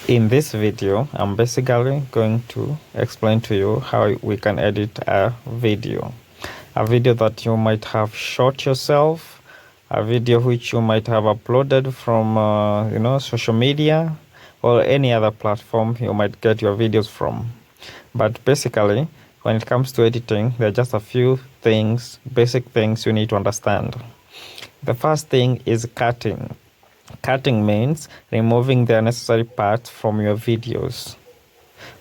In this video, I'm basically going to explain to you how we can edit a video. A video that you might have shot yourself, a video which you might have uploaded from social media or any other platform you might get your videos from. But basically, when it comes to editing, there are just a few things, basic things you need to understand. The first thing is cutting. Cutting means removing the unnecessary parts from your videos,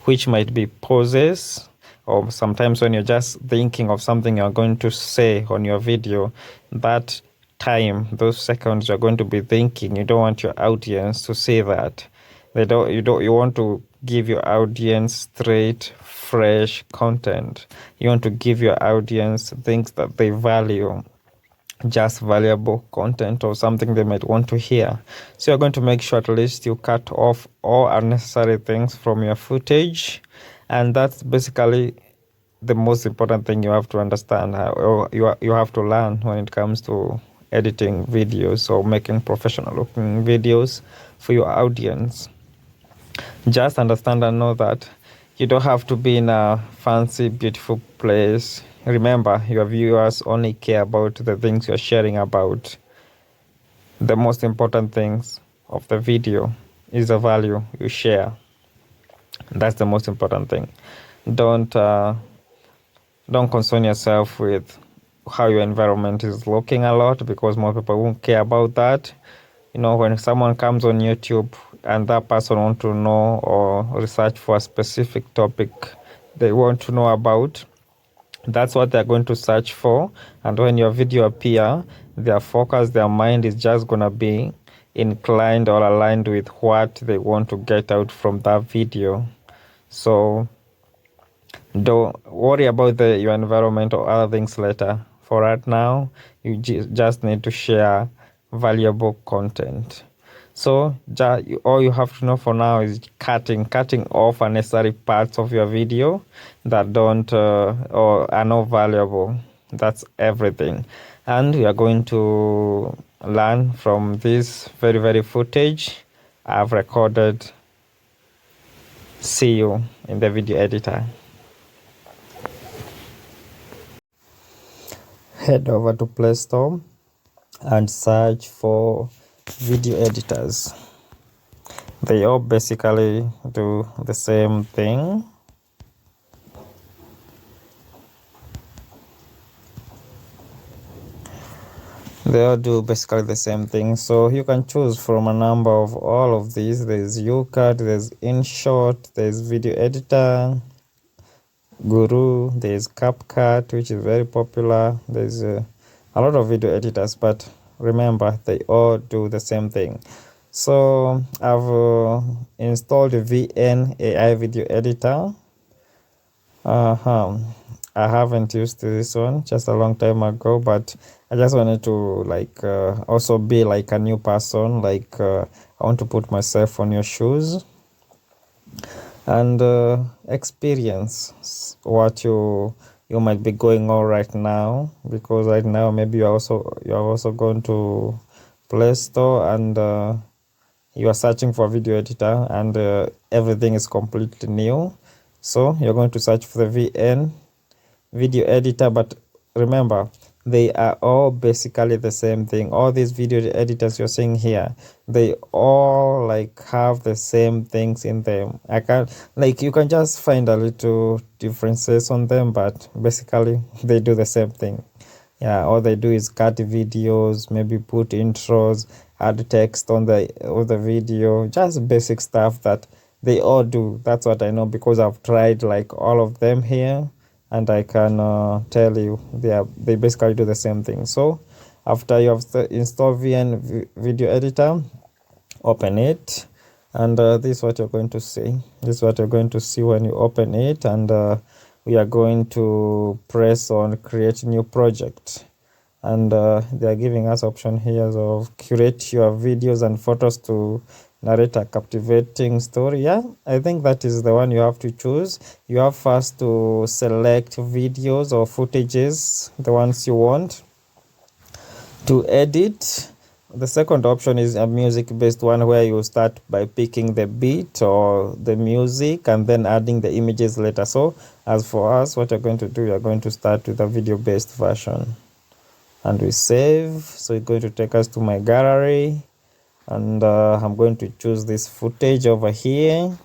which might be pauses, or sometimes when you're just thinking of something you're going to say on your video, that time, those seconds you're going to be thinking, you don't want your audience to see that. You want to give your audience straight, fresh content. You want to give your audience things that they value, just valuable content or something they might want to hear. So you're going to make sure at least you cut off all unnecessary things from your footage. And that's basically the most important thing you have to understand, or you have to learn when it comes to editing videos or making professional looking videos for your audience. Just understand and know that you don't have to be in a fancy, beautiful place. Remember, your viewers only care about the things you're sharing about. The most important things of the video is the value you share. That's the most important thing. Don't concern yourself with how your environment is looking a lot, because more people won't care about that. When someone comes on YouTube and that person wants to know or research for a specific topic they want to know about, that's what they're going to search for. And when your video appear, their focus, their mind is just going to be inclined or aligned with what they want to get out from that video. So don't worry about your environment or other things later. For right now, you just need to share valuable content. So all you have to know for now is cutting off unnecessary parts of your video that don't or are not valuable. That's everything. And we are going to learn from this very footage I've recorded. See you in the video editor. Head over to Play Store and search for video editors. They all basically do the same thing. They all do basically the same thing. So you can choose from a number of all of these. There's UCut, there's InShot, there's Video Editor, Guru, there's CapCut, which is very popular. There's a lot of video editors, but remember, they all do the same thing. So I've installed the VN AI video editor. I haven't used this one just a long time ago, but I just wanted to also be like a new person. I want to put myself on your shoes and experience what you might be going on right now, because right now maybe you're also going to Play Store and you are searching for a video editor and everything is completely new. So you're going to search for the VN video editor, but remember, they are all basically the same thing. All these video editors you're seeing here, they all have the same things in them. You can just find a little differences on them, but basically they do the same thing. Yeah, all they do is cut videos, maybe put intros, add text on the video, just basic stuff that they all do. That's what I know, because I've tried all of them here, and I can tell you they basically do the same thing. So after you have installed VN video editor, open it, and this is what you're going to see. This is what you're going to see when you open it, and we are going to press on create new project, and they are giving us option here of curate your videos and photos to narrate a captivating story. Yeah, I think that is the one you have to choose. You have first to select videos or footages, the ones you want to edit. The second option is a music-based one where you start by picking the beat or the music and then adding the images later. So as for us, what you're going to do, you're going to start with a video-based version. And we save. So it's going to take us to my gallery. And I'm going to choose this footage over here.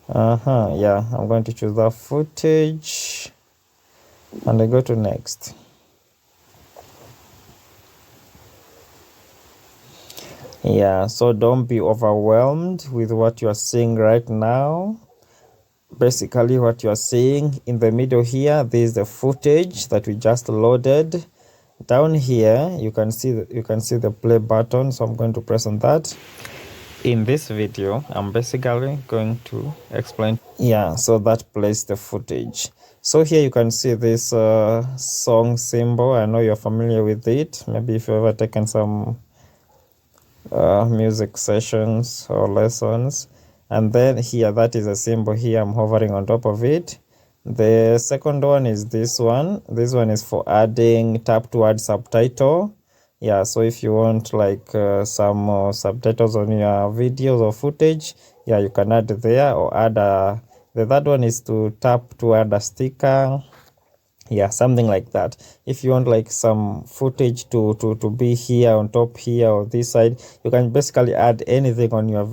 Yeah, I'm going to choose that footage. And I go to next. Yeah, so don't be overwhelmed with what you are seeing right now. Basically, what you are seeing in the middle here, this is the footage that we just loaded. Down here, you can see the play button, so I'm going to press on that. In this video, I'm basically going to explain. Yeah, so that plays the footage. So here you can see this song symbol. I know you're familiar with it. Maybe if you've ever taken some music sessions or lessons. And then here, that is a symbol here. I'm hovering on top of it. The second one is this one. This one is for adding tap to add subtitle. Yeah, so if you want like some subtitles on your videos or footage, yeah, you can add there or add a. The third one is to tap to add a sticker. Yeah, something like that. If you want like some footage to be here on top here or this side, you can basically add anything on your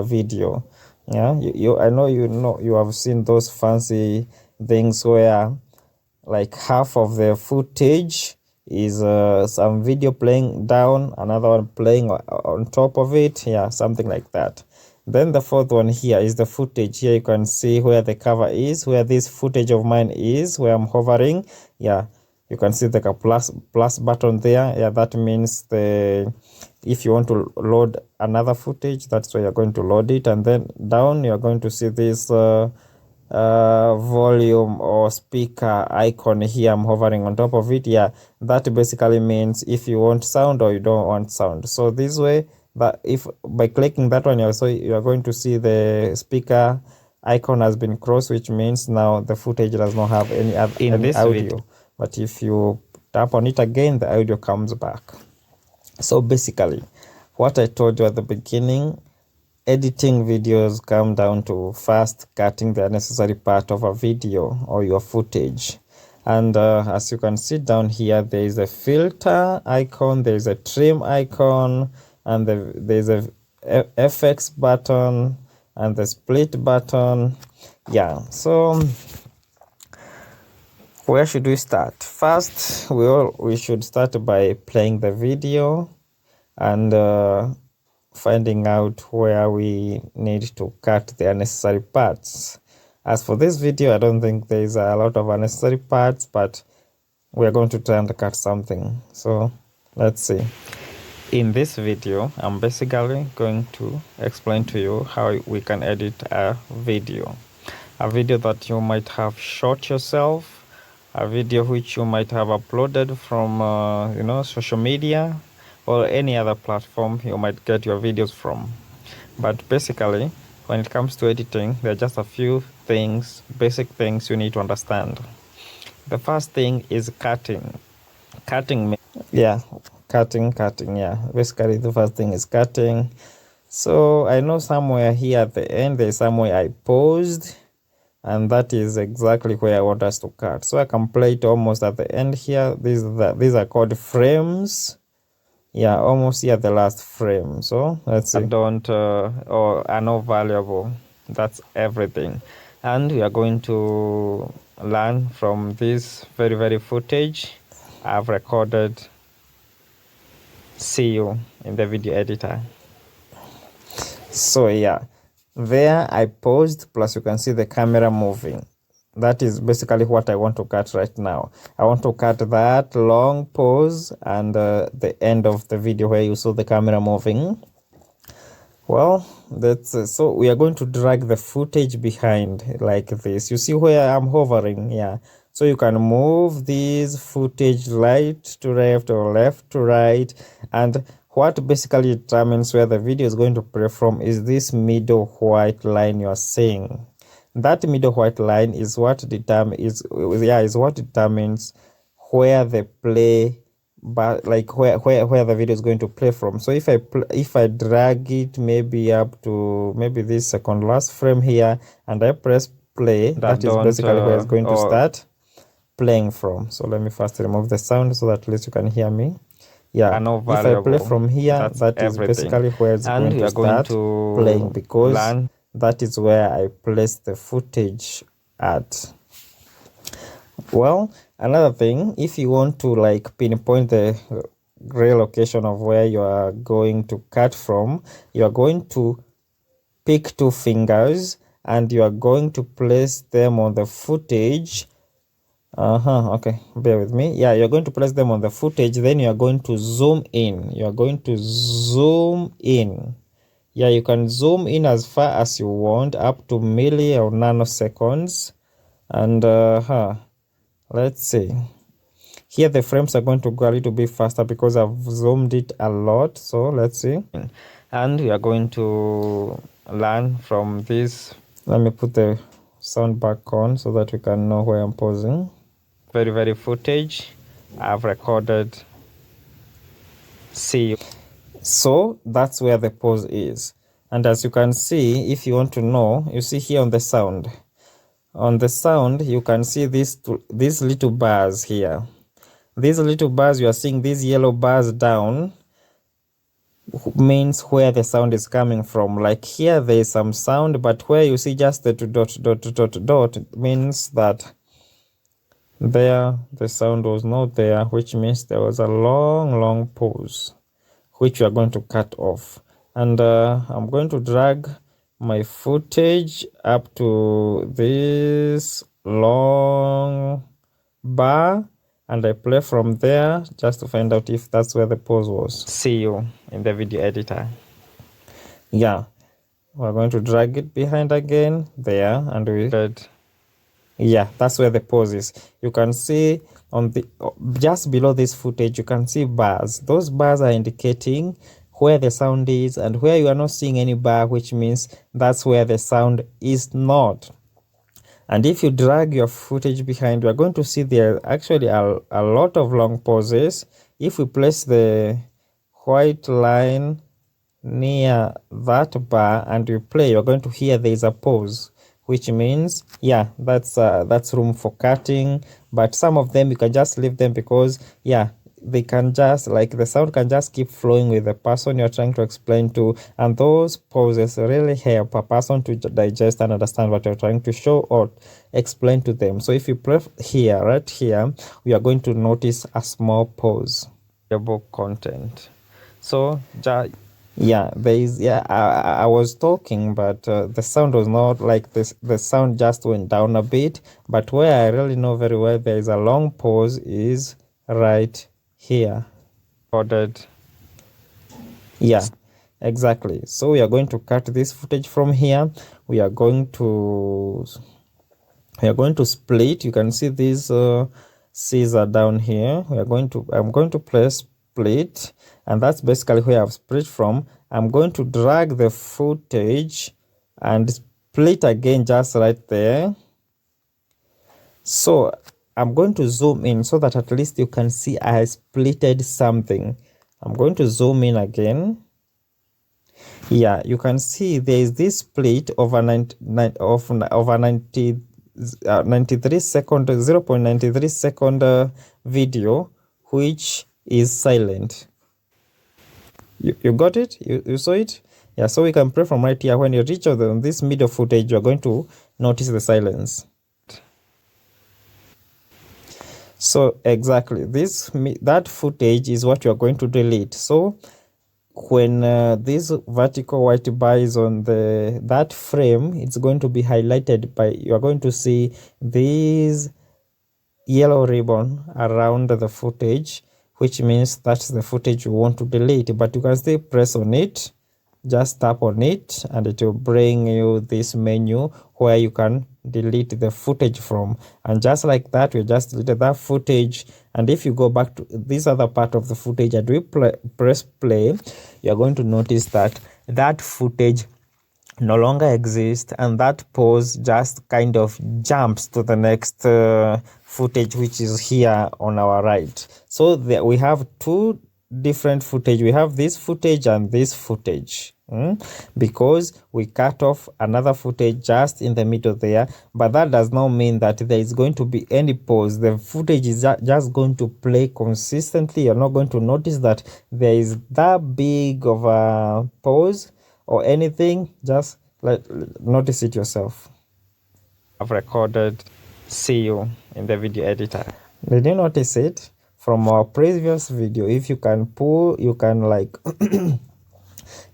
video. Yeah, I know you have seen those fancy things where like half of the footage is some video playing down, another one playing on top of it. Yeah, something like that. Then the fourth one here is the footage. Here you can see where the cover is, where this footage of mine is, where I'm hovering. Yeah, you can see the plus button there. Yeah, that means if you want to load another footage, that's where you're going to load it. And then down, you're going to see this volume or speaker icon here. I'm hovering on top of it. Yeah, that basically means if you want sound or you don't want sound. So this way, but if by clicking that one, you're going to see the speaker icon has been crossed, which means now the footage does not have any audio. But if you tap on it again, the audio comes back. So basically, what I told you at the beginning, editing videos come down to first cutting the unnecessary part of a video or your footage. And as you can see down here, there is a filter icon, there is a trim icon, and there's a FX button and the split button. Yeah, so where should we start? First, we should start by playing the video and finding out where we need to cut the unnecessary parts. As for this video, I don't think there is a lot of unnecessary parts, but we are going to try and cut something. So let's see. In this video, I'm basically going to explain to you how we can edit a video that you might have shot yourself, a video which you might have uploaded from social media or any other platform you might get your videos from. But basically, when it comes to editing, there are just a few things, basic things you need to understand. The first thing is cutting. Cutting, yeah. Basically, the first thing is cutting. So I know somewhere here at the end, there's somewhere I paused, and that is exactly where I want us to cut. So I can play it almost at the end here. These are called frames. Yeah, almost here the last frame. So let's see. Or are not valuable. That's everything. And we are going to learn from this very, very footage I've recorded. See you in the video editor. So yeah, there I paused, plus you can see the camera moving. That is basically what I want to cut right now. I want to cut that long pause and the end of the video where you saw the camera moving. Well, that's so we are going to drag the footage behind like this. You see where I'm hovering? Yeah. So you can move this footage right to left or left to right. And what basically determines where the video is going to play from is this middle white line you're seeing. That middle white line is what determines where the play but like where the video is going to play from. So if I drag it maybe up to maybe this second last frame here, and I press play, that is basically where it's going to start playing from. So let me first remove the sound so that at least you can hear me. Yeah, if I play from here, that is basically where it's going to start playing, because that is where I place the footage at. Well, another thing, if you want to like pinpoint the real location of where you are going to cut from, you are going to pick two fingers and you are going to place them on the footage. Okay, bear with me. Yeah, you're going to place them on the footage, then you are going to zoom in. You are going to zoom in. Yeah, you can zoom in as far as you want, up to milli or nanoseconds. And let's see. Here the frames are going to go a little bit faster because I've zoomed it a lot. So let's see. And we are going to learn from this. Let me put the sound back on so that we can know where I'm pausing. Very footage I've recorded. See, so that's where the pause is. And as you can see, if you want to know, you see here on the sound. On the sound, you can see these little bars here. These little bars, you are seeing these yellow bars down, means where the sound is coming from. Like here, there is some sound, but where you see just the dot means that there the sound was not there, which means there was a long pause, which we are going to cut off. And I'm going to drag my footage up to this long bar, and I play from there just to find out if that's where the pause was. See you in the video editor. Yeah, we're going to drag it behind again there, and we did. Yeah, that's where the pause is. You can see on the just below this footage, you can see bars. Those bars are indicating where the sound is, and where you are not seeing any bar, which means that's where the sound is not. And if you drag your footage behind, you are going to see there are actually a lot of long pauses. If we place the white line near that bar and you play, you're going to hear there is a pause, which means, yeah, that's room for cutting. But some of them you can just leave them because, yeah, they can just, like, the sound can just keep flowing with the person you're trying to explain to, and those pauses really help a person to digest and understand what you're trying to show or explain to them. So if you play here, right here, we are going to notice a small pause. Content. So yeah, there is, yeah, I was talking, but the sound was not like this. The sound just went down a bit, but where I really know very well there is a long pause is right here. Recorded. Yeah, exactly. So we are going to cut this footage from here. We are going to split. You can see these scissors down here. I'm going to press split, and that's basically where I've split from. I'm going to drag the footage and split again just right there. So I'm going to zoom in so that at least you can see I splitted something. I'm going to zoom in again. Yeah, you can see there is this split over 93 second, 0.93 second video, which is silent. You got it? You saw it? Yeah, so we can play from right here. When you reach this middle footage, you're going to notice the silence. So exactly, that footage is what you're going to delete. So when this vertical white bar is on that frame, it's going to be highlighted by, you are going to see this yellow ribbon around the footage, which means that's the footage you want to delete. But you can still press on it, just tap on it, and it will bring you this menu where you can delete the footage from. And just like that, we just deleted that footage. And if you go back to this other part of the footage and we press play, you're going to notice that footage no longer exists, and that pause just kind of jumps to the next footage which is here on our right. So there we have two different footage. We have this footage and this footage, because we cut off another footage just in the middle there, but that does not mean that there is going to be any pause. The footage is just going to play consistently. You're not going to notice that there is that big of a pause or anything. Just notice it yourself. I've recorded "See You" in the video editor. Did you notice it? From our previous video, if you can pull, you can like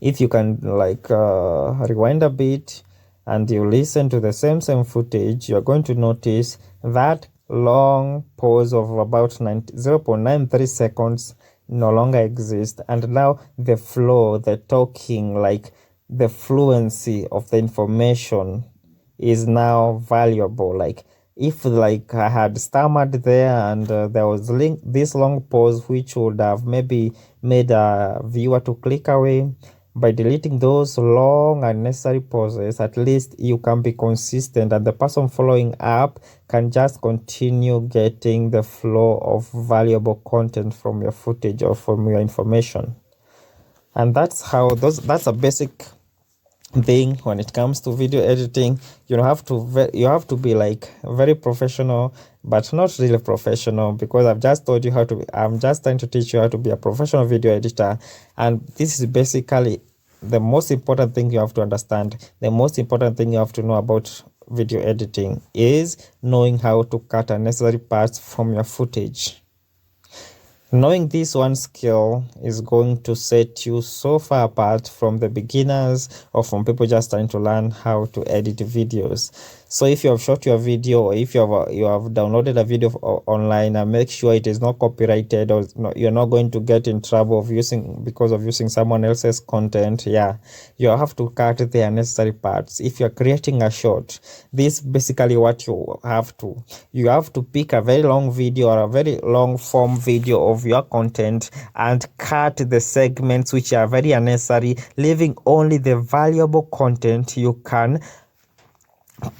if you can like rewind a bit and you listen to the same footage, you're going to notice that long pause of about 0.93 seconds no longer exists, and now the flow, the talking, like the fluency of the information is now valuable. Like if like I had stammered there and there was this long pause which would have maybe made a viewer to click away, by deleting those long unnecessary pauses, at least you can be consistent and the person following up can just continue getting the flow of valuable content from your footage or from your information. And that's how that's a basic thing when it comes to video editing. You have to be like very professional, but not really professional, because I'm just trying to teach you how to be a professional video editor. And this is basically the most important thing you have to understand. The most important thing you have to know about video editing is knowing how to cut unnecessary parts from your footage. Knowing this one skill is going to set you so far apart from the beginners or from people just trying to learn how to edit videos. So if you have shot your video, or if you have downloaded a video online, and make sure it is not copyrighted, or you're not going to get in trouble because of using someone else's content. Yeah, you have to cut the unnecessary parts. If you're creating a short, this basically what you have to pick a very long video or a very long form video of your content and cut the segments which are very unnecessary, leaving only the valuable content you can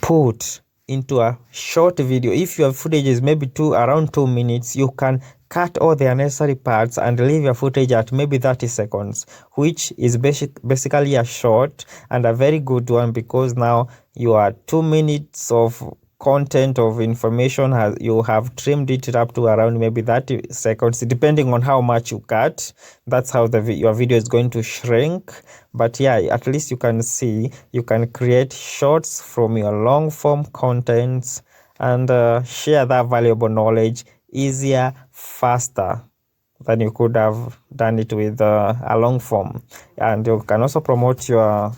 put into a short video. If your footage is maybe around 2 minutes, you can cut all the unnecessary parts and leave your footage at maybe 30 seconds, which is basically a short and a very good one, because now you are 2 minutes of content of information, you have trimmed it up to around maybe 30 seconds, depending on how much you cut. That's how your video is going to shrink. But yeah, at least you can see you can create shorts from your long form contents and share that valuable knowledge easier, faster than you could have done it with a long form. And you can also promote your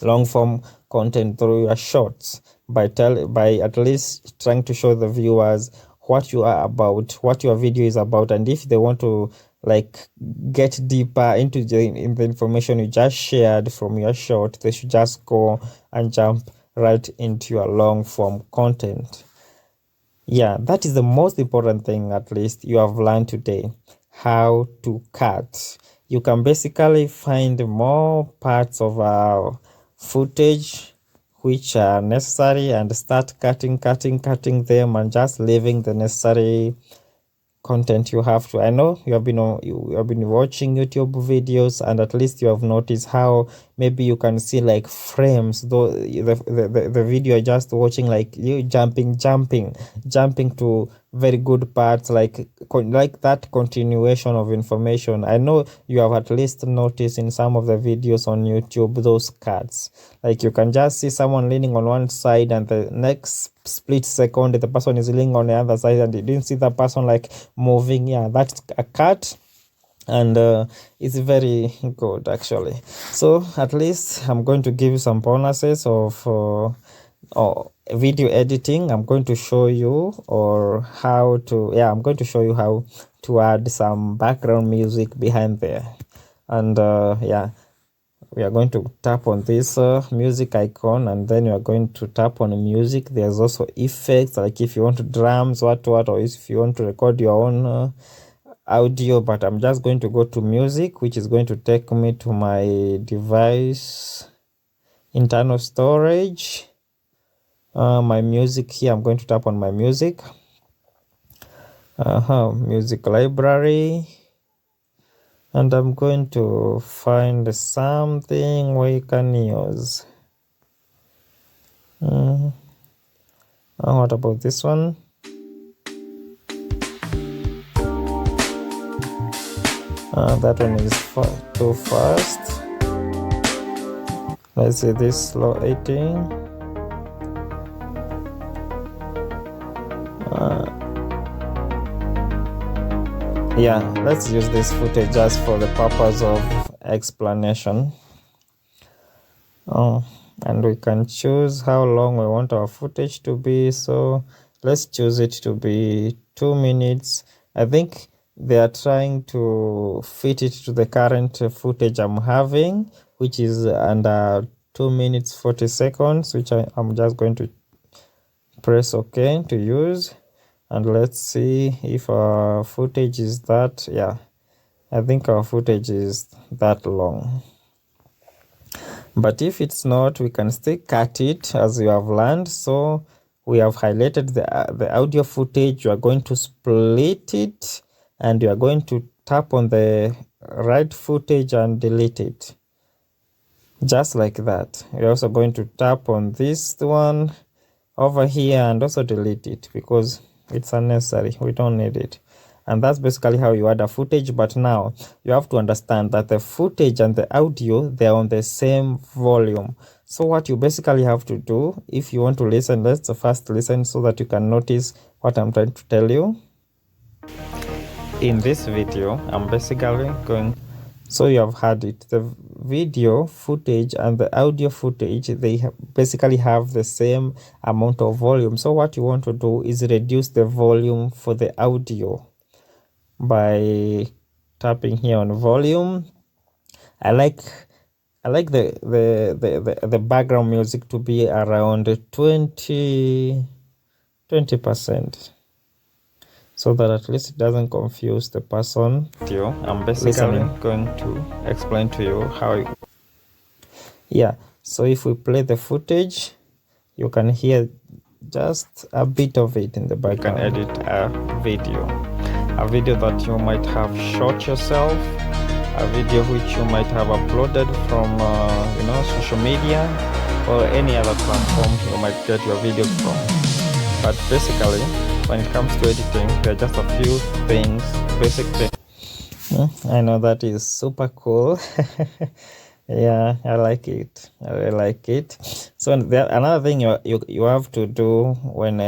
long form content through your shorts by at least trying to show the viewers what you are about, what your video is about, and if they want to like get deeper into the information you just shared from your short, they should just go and jump right into your long form content. Yeah, that is the most important thing at least you have learned today, how to cut. You can basically find more parts of our footage which are necessary and start cutting them and just leaving the necessary content you have to. I know you have been watching YouTube videos, and at least you have noticed how maybe you can see like frames, though the video you're just watching, like you jumping to very good parts, like that continuation of information. I know you have at least noticed in some of the videos on YouTube those cuts, like you can just see someone leaning on one side and the next split second the person is leaning on the other side and you didn't see the person like moving. Yeah, that's a cut, and it's very good actually. So at least I'm going to give you some bonuses of video editing. I'm going to show you how to add some background music behind there. And we are going to tap on this music icon, and then you are going to tap on music. There's also effects, like if you want to drums, or if you want to record your own audio. But I'm just going to go to music, which is going to take me to my device internal storage. My music here, I'm going to tap on my music. music library, and I'm going to find something we can use. What about this one? That one is too fast. Let's see this slow 18. Yeah, let's use this footage just for the purpose of explanation. And we can choose how long we want our footage to be. So let's choose it to be 2 minutes. I think they are trying to fit it to the current footage I'm having, which is under 2 minutes 40 seconds, which I'm just going to press OK to use. And let's see if our footage is that. Yeah, I think our footage is that long. But if it's not, we can still cut it as you have learned. So we have highlighted the audio footage. You are going to split it, and you are going to tap on the right footage and delete it. Just like that. You're also going to tap on this one over here and also delete it because it's unnecessary. We don't need it. And that's basically how you add a footage. But now you have to understand that the footage and the audio, they're on the same volume. So what you basically have to do, if you want to listen, let's first listen so that you can notice what I'm trying to tell you. In this video, I'm basically going... So you have heard it. The video footage and the audio footage, they basically have the same amount of volume. So what you want to do is reduce the volume for the audio by tapping here on volume. I like the background music to be around 20%. So that at least it doesn't confuse the person. I'm basically going to explain to you how yeah, so if we play the footage, you can hear just a bit of it in the background. You can edit a video that you might have shot yourself, a video which you might have uploaded from social media or any other platform you might get your videos from. But basically, when it comes to editing, there are just a few things, basic things. I know that is super cool. Yeah, I like it. I really like it. So another thing you have to do when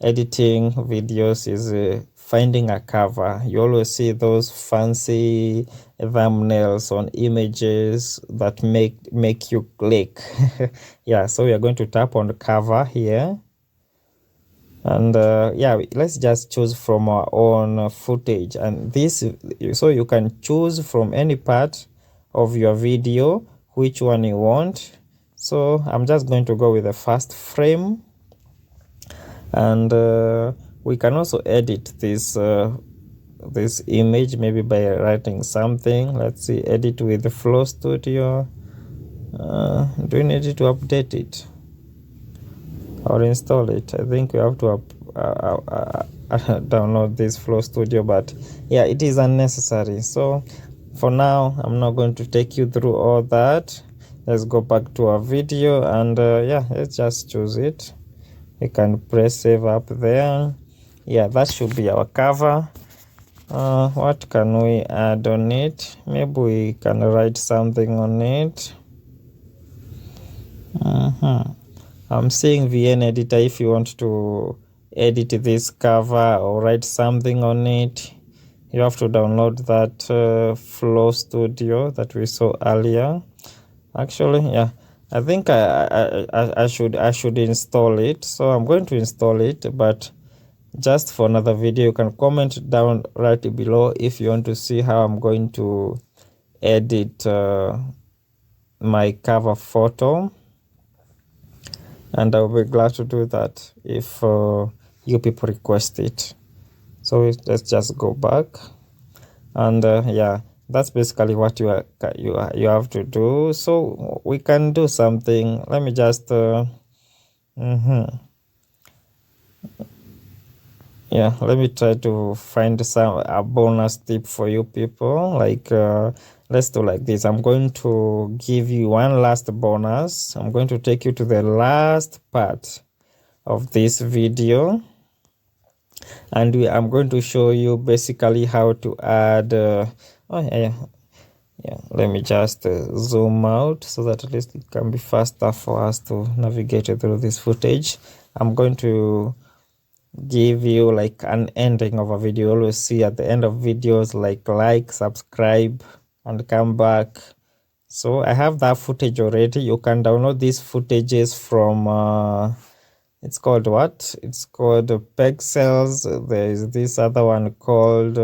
editing videos is finding a cover. You always see those fancy thumbnails on images that make you click. Yeah, so we are going to tap on the cover here. And yeah, let's just choose from our own footage, and this, so you can choose from any part of your video which one you want. So I'm just going to go with the first frame, and we can also edit this this image maybe by writing something. Let's see, edit with the Flow Studio. Do we need to update it or install it? I think we have to download this Flow Studio, but yeah, it is unnecessary. So for now, I'm not going to take you through all that. Let's go back to our video, and yeah, let's just choose it. We can press save up there. Yeah, that should be our cover. What can we add on it? Maybe we can write something on it. I'm seeing VN Editor. If you want to edit this cover or write something on it, you have to download that Flow Studio that we saw earlier. Actually, yeah, I think I should install it. So I'm going to install it, but just for another video. You can comment down right below if you want to see how I'm going to edit my cover photo, and I'll be glad to do that if you people request it. So let's just go back, and yeah, that's basically what you have to do. So we can do something. Let me just Yeah, let me try to find a bonus tip for you people. Like let's do like this. I'm going to give you one last bonus. I'm going to take you to the last part of this video, and I'm going to show you basically how to add yeah, let me just zoom out so that at least it can be faster for us to navigate through this footage. I'm going to give you like an ending of a video. You always see at the end of videos like, subscribe, and come back. So I have that footage already. You can download these footages from it's called what? It's called Pexels. There is this other one called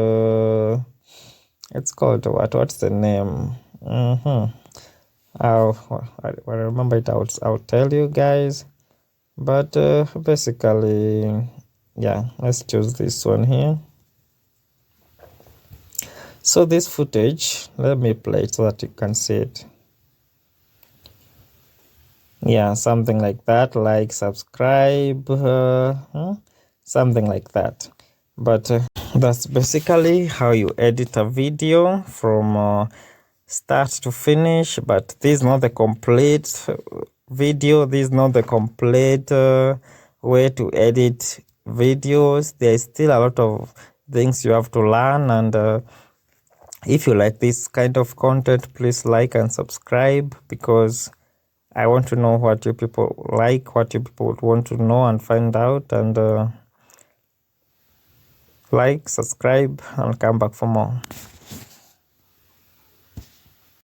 it's called what? What's the name? I remember it. I'll tell you guys. But basically, yeah, let's choose this one here. So this footage, let me play it so that you can see it. Yeah, something like that, like, subscribe, something like that. But that's basically how you edit a video from start to finish. But this is not the complete video. This is not the complete way to edit videos. There's still a lot of things you have to learn, and if you like this kind of content, please like and subscribe, because I want to know what you people like, what you people would want to know and find out, and like, subscribe, and come back for more.